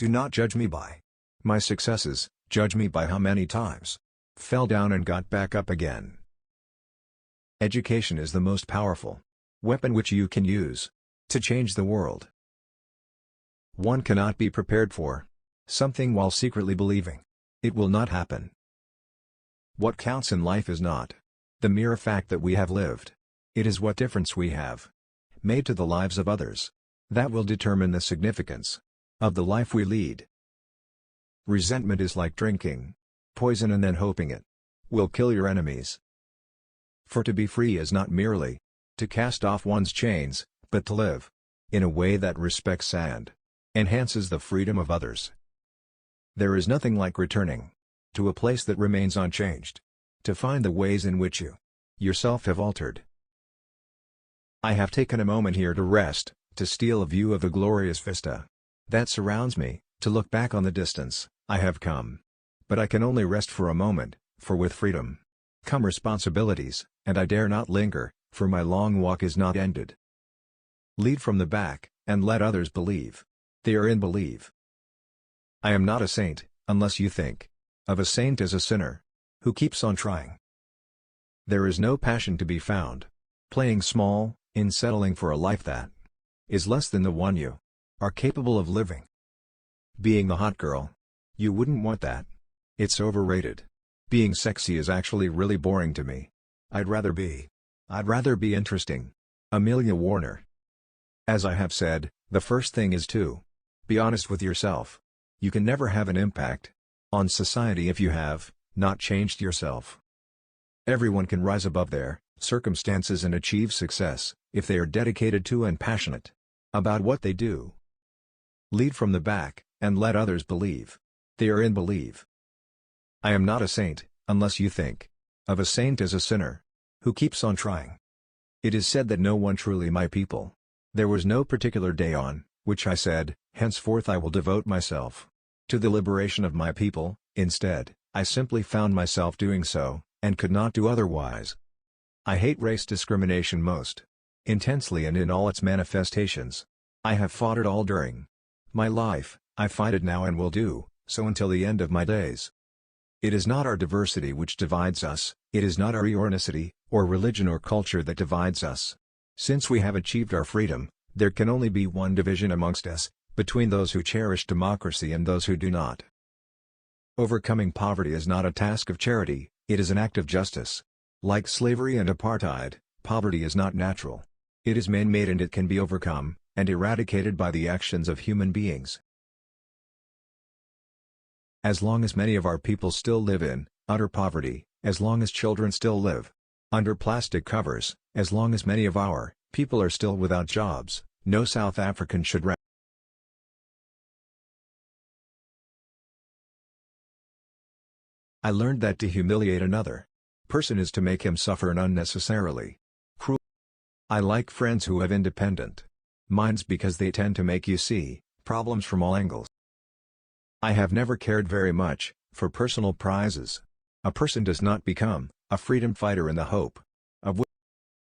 Do not judge me by my successes, judge me by how many times fell down and got back up again. Education is the most powerful weapon which you can use to change the world. One cannot be prepared for something while secretly believing it will not happen. What counts in life is not the mere fact that we have lived. It is what difference we have made to the lives of others that will determine the significance of the life we lead. Resentment is like drinking poison and then hoping it will kill your enemies. For to be free is not merely to cast off one's chains, but to live in a way that respects and enhances the freedom of others. There is nothing like returning to a place that remains unchanged, to find the ways in which you yourself have altered. I have taken a moment here to rest, to steal a view of the glorious vista that surrounds me, to look back on the distance I have come. But I can only rest for a moment, for with freedom come responsibilities, and I dare not linger, for my long walk is not ended. Lead from the back, and let others believe they are in believe. I am not a saint, unless you think of a saint as a sinner who keeps on trying. There is no passion to be found playing small, in settling for a life that is less than the one you are capable of living. Being the hot girl, you wouldn't want that. It's overrated. Being sexy is actually really boring to me. I'd rather be interesting. Amelia Warner. As I have said, the first thing is to be honest with yourself. You can never have an impact on society if you have not changed yourself. Everyone can rise above their circumstances and achieve success if they are dedicated to and passionate about what they do. Lead from the back, and let others believe they are in believe. I am not a saint, unless you think of a saint as a sinner who keeps on trying. It is said that no one truly my people. There was no particular day on which I said, henceforth I will devote myself to the liberation of my people. Instead, I simply found myself doing so, and could not do otherwise. I hate race discrimination most intensely and in all its manifestations. I have fought it all during my life, I fight it now and will do so until the end of my days. It is not our diversity which divides us, it is not our ethnicity, or religion or culture that divides us. Since we have achieved our freedom, there can only be one division amongst us, between those who cherish democracy and those who do not. Overcoming poverty is not a task of charity, it is an act of justice. Like slavery and apartheid, poverty is not natural. It is man-made and it can be overcome and eradicated by the actions of human beings. As long as many of our people still live in utter poverty, as long as children still live under plastic covers, as long as many of our people are still without jobs, no South African should rest. I learned that to humiliate another person is to make him suffer and unnecessarily cruel. I like friends who have independent minds because they tend to make you see problems from all angles. I have never cared very much for personal prizes. A person does not become a freedom fighter in the hope